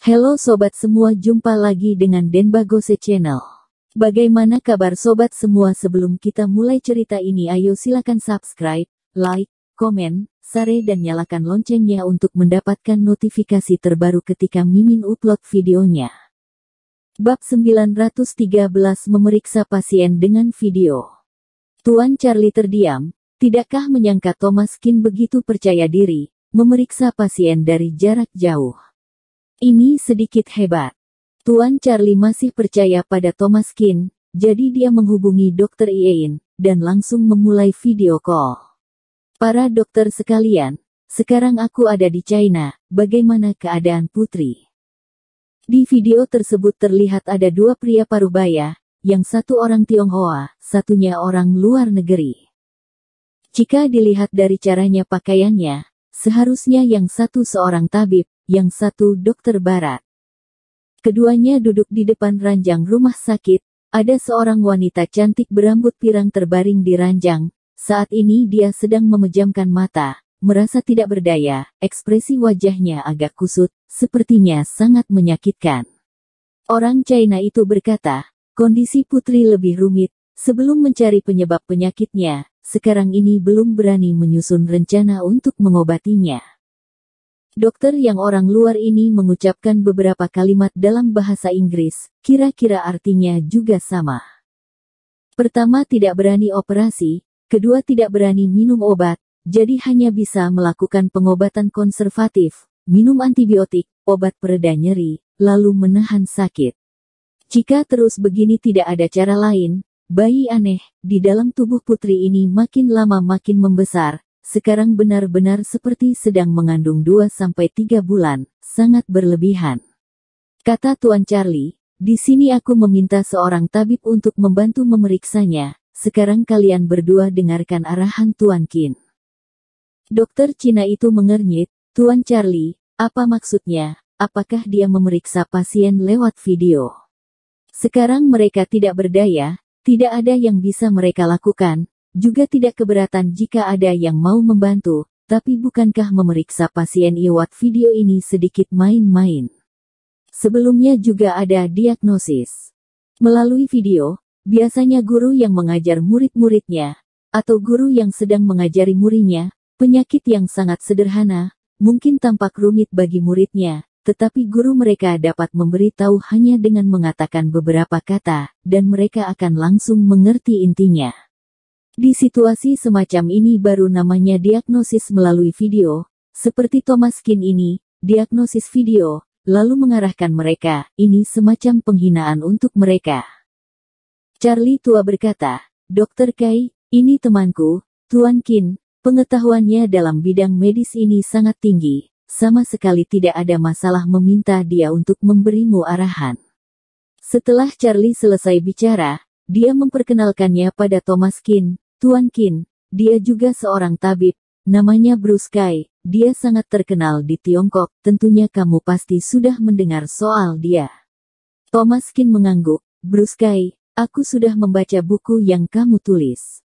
Halo sobat semua, jumpa lagi dengan Denbagose Channel. Bagaimana kabar sobat semua? Sebelum kita mulai cerita ini, ayo silakan subscribe, like, komen, share dan nyalakan loncengnya untuk mendapatkan notifikasi terbaru ketika Mimin upload videonya. Bab 913, memeriksa pasien dengan video. Tuan Charlie terdiam, tidakkah menyangka Thomas Kin begitu percaya diri, memeriksa pasien dari jarak jauh. Ini sedikit hebat. Tuan Charlie masih percaya pada Thomas Kin, jadi dia menghubungi Dr. Ian, dan langsung memulai video call. Para dokter sekalian, sekarang aku ada di China, bagaimana keadaan putri? Di video tersebut terlihat ada dua pria parubaya, yang satu orang Tionghoa, satunya orang luar negeri. Jika dilihat dari caranya pakaiannya, seharusnya yang satu seorang tabib, yang satu dokter barat. Keduanya duduk di depan ranjang rumah sakit, ada seorang wanita cantik berambut pirang terbaring di ranjang. Saat ini dia sedang memejamkan mata, merasa tidak berdaya, ekspresi wajahnya agak kusut, sepertinya sangat menyakitkan. Orang China itu berkata, kondisi putri lebih rumit, sebelum mencari penyebab penyakitnya, sekarang ini belum berani menyusun rencana untuk mengobatinya. Dokter yang orang luar ini mengucapkan beberapa kalimat dalam bahasa Inggris, kira-kira artinya juga sama. Pertama, tidak berani operasi, kedua tidak berani minum obat, jadi hanya bisa melakukan pengobatan konservatif, minum antibiotik, obat pereda nyeri, lalu menahan sakit. Jika terus begini tidak ada cara lain, bayi aneh di dalam tubuh putri ini makin lama makin membesar. Sekarang benar-benar seperti sedang mengandung 2-3 bulan, sangat berlebihan. Kata Tuan Charlie, di sini aku meminta seorang tabib untuk membantu memeriksanya, sekarang kalian berdua dengarkan arahan Tuan Kin. Dokter Cina itu mengernyit, Tuan Charlie, apa maksudnya, apakah dia memeriksa pasien lewat video? Sekarang mereka tidak berdaya, tidak ada yang bisa mereka lakukan. Juga tidak keberatan jika ada yang mau membantu, tapi bukankah memeriksa pasien lewat video ini sedikit main-main? Sebelumnya juga ada diagnosis. Melalui video, biasanya guru yang mengajar murid-muridnya, atau guru yang sedang mengajari muridnya, penyakit yang sangat sederhana, mungkin tampak rumit bagi muridnya, tetapi guru mereka dapat memberitahu hanya dengan mengatakan beberapa kata, dan mereka akan langsung mengerti intinya. Di situasi semacam ini baru namanya diagnosis melalui video, seperti Thomas Kin ini, diagnosis video, lalu mengarahkan mereka, ini semacam penghinaan untuk mereka. Charlie tua berkata, Dr. Kai, ini temanku, Tuan Kin, pengetahuannya dalam bidang medis ini sangat tinggi, sama sekali tidak ada masalah meminta dia untuk memberimu arahan. Setelah Charlie selesai bicara, dia memperkenalkannya pada Thomas Kin. Tuan Kin, dia juga seorang tabib, namanya Bruce Kai, dia sangat terkenal di Tiongkok, tentunya kamu pasti sudah mendengar soal dia. Thomas Kin mengangguk, Bruce Kai, aku sudah membaca buku yang kamu tulis.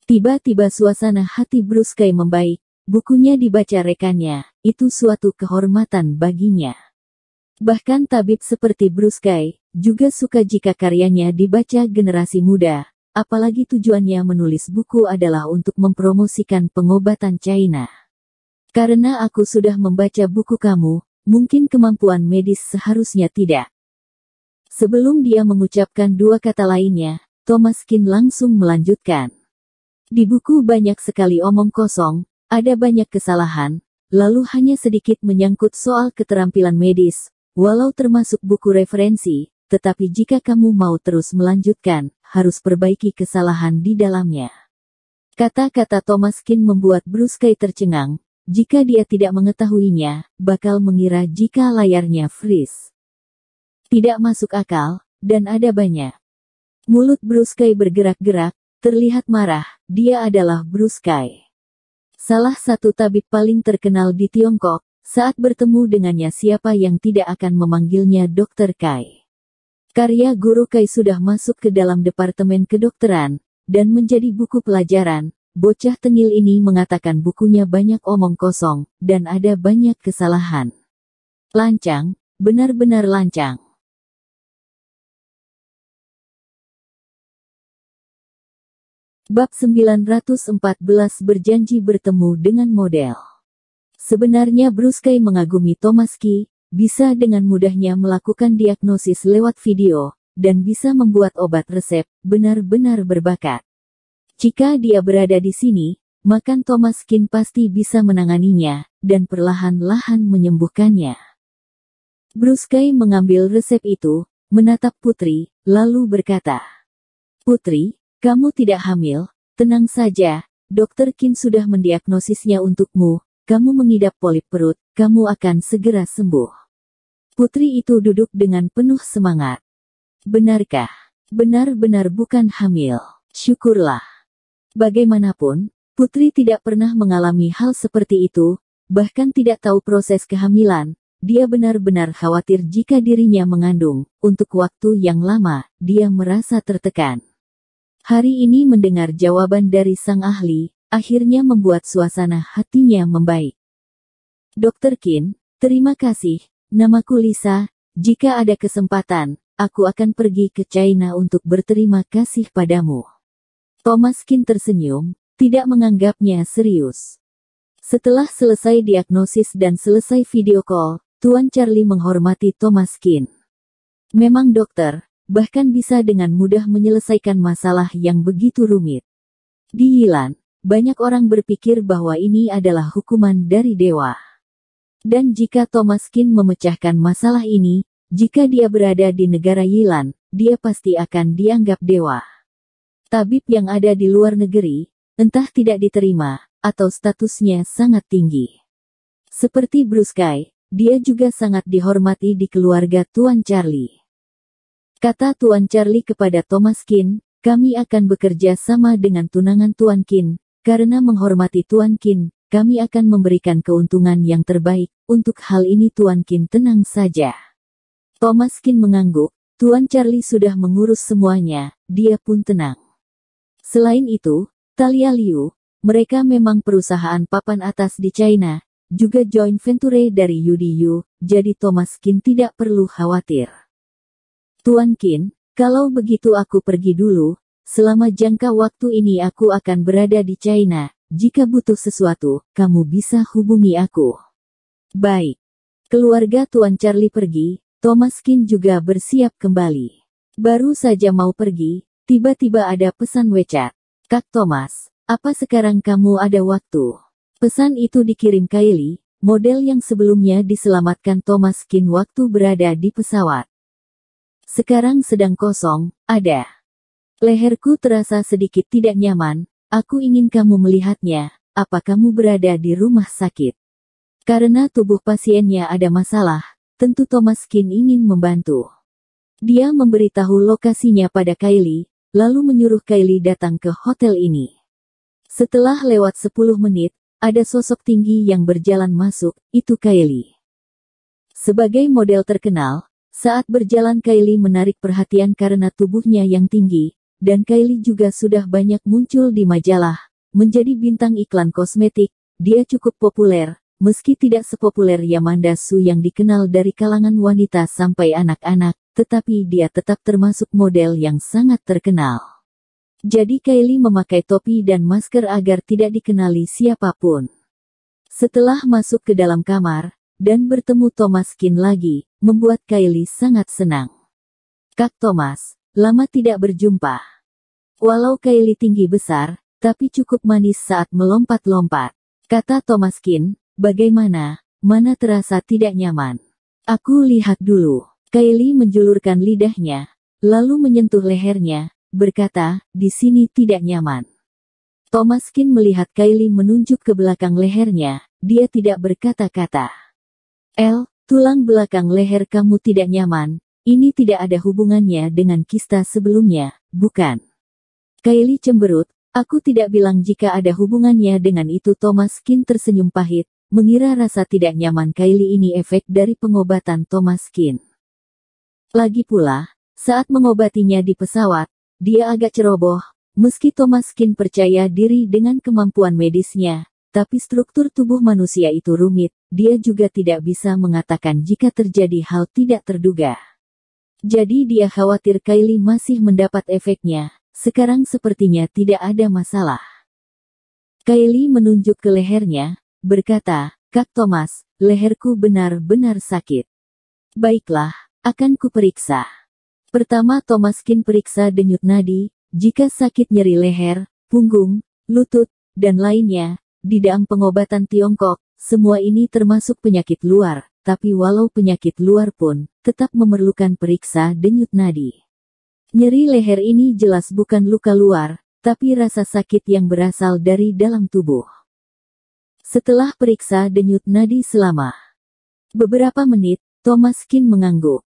Tiba-tiba suasana hati Bruce Kai membaik, bukunya dibaca rekannya, itu suatu kehormatan baginya. Bahkan tabib seperti Bruce Kai, juga suka jika karyanya dibaca generasi muda. Apalagi tujuannya menulis buku adalah untuk mempromosikan pengobatan China. Karena aku sudah membaca buku kamu, mungkin kemampuan medis seharusnya tidak. Sebelum dia mengucapkan dua kata lainnya, Thomas Kin langsung melanjutkan. Di buku banyak sekali omong kosong, ada banyak kesalahan, lalu hanya sedikit menyangkut soal keterampilan medis, walau termasuk buku referensi. Tetapi jika kamu mau terus melanjutkan, harus perbaiki kesalahan di dalamnya. Kata-kata Thomas Kin membuat Bruce Kai tercengang, jika dia tidak mengetahuinya, bakal mengira jika layarnya freeze. Tidak masuk akal, dan ada banyak. Mulut Bruce Kai bergerak-gerak, terlihat marah, dia adalah Bruce Kai. Salah satu tabib paling terkenal di Tiongkok, saat bertemu dengannya siapa yang tidak akan memanggilnya Dr. Kai. Karya Guru Kai sudah masuk ke dalam departemen kedokteran, dan menjadi buku pelajaran. Bocah tengil ini mengatakan bukunya banyak omong kosong, dan ada banyak kesalahan. Lancang, benar-benar lancang. Bab 914 berjanji bertemu dengan model. Sebenarnya Bruskai mengagumi Tomaski, bisa dengan mudahnya melakukan diagnosis lewat video, dan bisa membuat obat resep, benar-benar berbakat. Jika dia berada di sini, maka Tomaskin pasti bisa menanganinya, dan perlahan-lahan menyembuhkannya. Bruskai mengambil resep itu, menatap Putri, lalu berkata, "Putri, kamu tidak hamil, tenang saja, Dokter Qin sudah mendiagnosisnya untukmu, kamu mengidap polip perut, kamu akan segera sembuh." Putri itu duduk dengan penuh semangat. "Benarkah? Benar-benar bukan hamil. Syukurlah." Bagaimanapun, Putri tidak pernah mengalami hal seperti itu, bahkan tidak tahu proses kehamilan. Dia benar-benar khawatir jika dirinya mengandung. Untuk waktu yang lama, dia merasa tertekan. Hari ini mendengar jawaban dari sang ahli, akhirnya membuat suasana hatinya membaik. "Dokter Qin, terima kasih, namaku Lisa, jika ada kesempatan, aku akan pergi ke China untuk berterima kasih padamu." Tomaskin tersenyum, tidak menganggapnya serius. Setelah selesai diagnosis dan selesai video call, Tuan Charlie menghormati Tomaskin. "Memang dokter, bahkan bisa dengan mudah menyelesaikan masalah yang begitu rumit. Di Yilan, banyak orang berpikir bahwa ini adalah hukuman dari dewa. Dan jika Tomaskin memecahkan masalah ini, jika dia berada di negara Yilan, dia pasti akan dianggap dewa. Tabib yang ada di luar negeri, entah tidak diterima, atau statusnya sangat tinggi. Seperti Bruskai, dia juga sangat dihormati di keluarga Tuan Charlie." Kata Tuan Charlie kepada Tomaskin, "Kami akan bekerja sama dengan tunangan Tuan Qin, karena menghormati Tuan Qin, kami akan memberikan keuntungan yang terbaik. Untuk hal ini Tuan Qin tenang saja." Tomaskin mengangguk, Tuan Charlie sudah mengurus semuanya, dia pun tenang. Selain itu, Talia Liu, mereka memang perusahaan papan atas di China, juga joint venture dari UDU, jadi Tomaskin tidak perlu khawatir. "Tuan Qin, kalau begitu aku pergi dulu, selama jangka waktu ini aku akan berada di China, jika butuh sesuatu, kamu bisa hubungi aku." Baik. Keluarga Tuan Charlie pergi, Tomaskin juga bersiap kembali. Baru saja mau pergi, tiba-tiba ada pesan WeChat. "Kak Thomas, apa sekarang kamu ada waktu?" Pesan itu dikirim Kylie, model yang sebelumnya diselamatkan Tomaskin waktu berada di pesawat. "Sekarang sedang kosong, ada. Leherku terasa sedikit tidak nyaman, aku ingin kamu melihatnya, apa kamu berada di rumah sakit?" Karena tubuh pasiennya ada masalah, tentu Tomaskin ingin membantu. Dia memberitahu lokasinya pada Kylie, lalu menyuruh Kylie datang ke hotel ini. Setelah lewat 10 menit, ada sosok tinggi yang berjalan masuk, itu Kylie. Sebagai model terkenal, saat berjalan Kylie menarik perhatian karena tubuhnya yang tinggi, dan Kylie juga sudah banyak muncul di majalah, menjadi bintang iklan kosmetik. Dia cukup populer, meski tidak sepopuler Yamanda Su yang dikenal dari kalangan wanita sampai anak-anak, tetapi dia tetap termasuk model yang sangat terkenal. Jadi Kylie memakai topi dan masker agar tidak dikenali siapapun. Setelah masuk ke dalam kamar, dan bertemu Tomaskin lagi, membuat Kylie sangat senang. "Kak Thomas, lama tidak berjumpa." Walau Kylie tinggi besar, tapi cukup manis saat melompat-lompat. Kata Tomaskin, "Bagaimana? Mana terasa tidak nyaman?" "Aku lihat dulu." Kylie menjulurkan lidahnya, lalu menyentuh lehernya, berkata, "Di sini tidak nyaman." Tomaskin melihat Kylie menunjuk ke belakang lehernya, dia tidak berkata-kata. Tulang belakang leher kamu tidak nyaman, ini tidak ada hubungannya dengan kista sebelumnya, bukan?" Kylie cemberut, "Aku tidak bilang jika ada hubungannya dengan itu." Tomaskin tersenyum pahit, mengira rasa tidak nyaman Kylie ini efek dari pengobatan Tomaskin. Lagi pula, saat mengobatinya di pesawat, dia agak ceroboh, meski Tomaskin percaya diri dengan kemampuan medisnya, tapi struktur tubuh manusia itu rumit, dia juga tidak bisa mengatakan jika terjadi hal tidak terduga. Jadi dia khawatir Kylie masih mendapat efeknya. Sekarang sepertinya tidak ada masalah. Kylie menunjuk ke lehernya, berkata, "Kak Thomas, leherku benar-benar sakit." "Baiklah, akan kuperiksa." Pertama Thomaskin periksa denyut nadi, jika sakit nyeri leher, punggung, lutut, dan lainnya. Di dalam pengobatan Tiongkok, semua ini termasuk penyakit luar, tapi walau penyakit luar pun, tetap memerlukan periksa denyut nadi. Nyeri leher ini jelas bukan luka luar, tapi rasa sakit yang berasal dari dalam tubuh. Setelah periksa denyut nadi selama beberapa menit, Thomaskin mengangguk.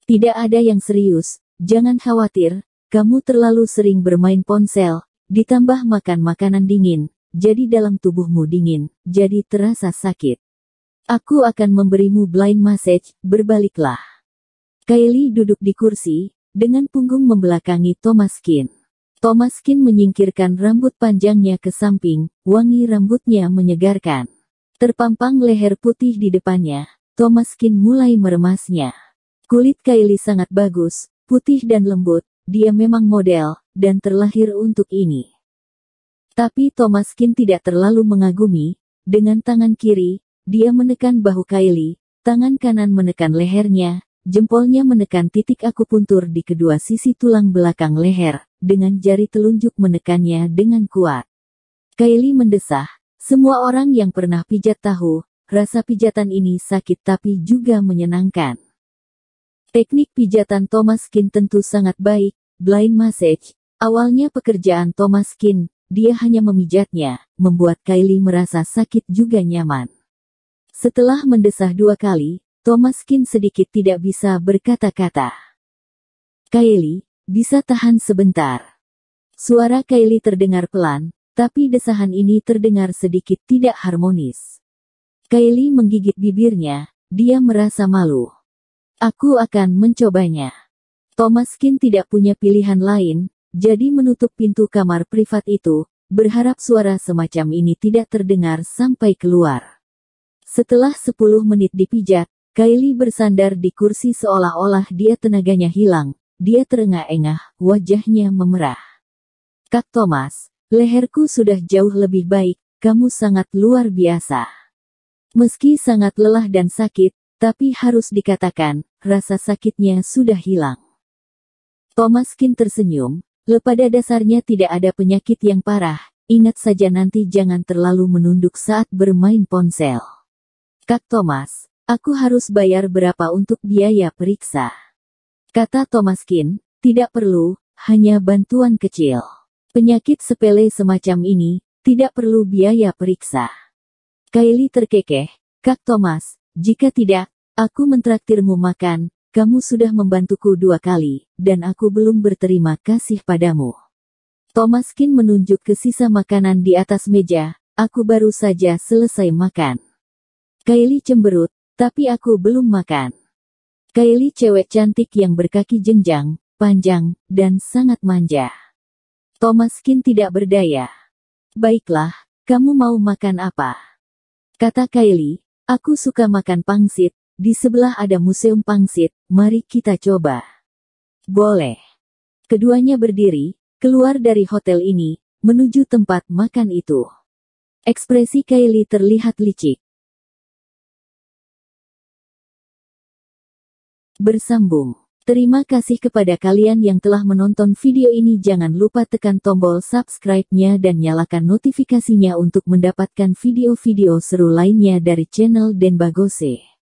"Tidak ada yang serius, jangan khawatir, kamu terlalu sering bermain ponsel, ditambah makan makanan dingin, jadi dalam tubuhmu dingin, jadi terasa sakit. Aku akan memberimu blind massage, berbaliklah." Kylie duduk di kursi, dengan punggung membelakangi Thomaskin. Thomaskin menyingkirkan rambut panjangnya ke samping, wangi rambutnya menyegarkan. Terpampang leher putih di depannya, Thomaskin mulai meremasnya. Kulit Kylie sangat bagus, putih dan lembut, dia memang model, dan terlahir untuk ini. Tapi Thomaskin tidak terlalu mengagumi, dengan tangan kiri, dia menekan bahu Kylie, tangan kanan menekan lehernya, jempolnya menekan titik akupuntur di kedua sisi tulang belakang leher, dengan jari telunjuk menekannya dengan kuat. Kylie mendesah, semua orang yang pernah pijat tahu, rasa pijatan ini sakit tapi juga menyenangkan. Teknik pijatan Thomaskin tentu sangat baik, blind massage. Awalnya pekerjaan Thomaskin, dia hanya memijatnya, membuat Kylie merasa sakit juga nyaman. Setelah mendesah 2 kali, Thomaskin sedikit tidak bisa berkata-kata. "Kylie, bisa tahan sebentar." Suara Kylie terdengar pelan, tapi desahan ini terdengar sedikit tidak harmonis. Kylie menggigit bibirnya, dia merasa malu. "Aku akan mencobanya." Thomaskin tidak punya pilihan lain, jadi menutup pintu kamar privat itu, berharap suara semacam ini tidak terdengar sampai keluar. Setelah 10 menit dipijat, Kylie bersandar di kursi seolah-olah dia tenaganya hilang, dia terengah-engah, wajahnya memerah. "Kak Thomas, leherku sudah jauh lebih baik, kamu sangat luar biasa." Meski sangat lelah dan sakit, tapi harus dikatakan, rasa sakitnya sudah hilang. Thomaskin tersenyum, pada dasarnya tidak ada penyakit yang parah, ingat saja nanti jangan terlalu menunduk saat bermain ponsel. "Kak Thomas, aku harus bayar berapa untuk biaya periksa?" Kata Thomaskin, "Tidak perlu, hanya bantuan kecil. Penyakit sepele semacam ini, tidak perlu biaya periksa." Kylie terkekeh, "Kak Thomas, jika tidak, aku mentraktirmu makan, kamu sudah membantuku 2 kali, dan aku belum berterima kasih padamu." Thomaskin menunjuk ke sisa makanan di atas meja, "Aku baru saja selesai makan." Kylie cemberut, "Tapi aku belum makan." Kylie cewek cantik yang berkaki jenjang, panjang, dan sangat manja. Thomaskin tidak berdaya. "Baiklah, kamu mau makan apa?" Kata Kylie, "Aku suka makan pangsit, di sebelah ada museum pangsit, mari kita coba." "Boleh." Keduanya berdiri, keluar dari hotel ini, menuju tempat makan itu. Ekspresi Kylie terlihat licik. Bersambung. Terima kasih kepada kalian yang telah menonton video ini. Jangan lupa tekan tombol subscribe-nya dan nyalakan notifikasinya untuk mendapatkan video-video seru lainnya dari channel Denbagose.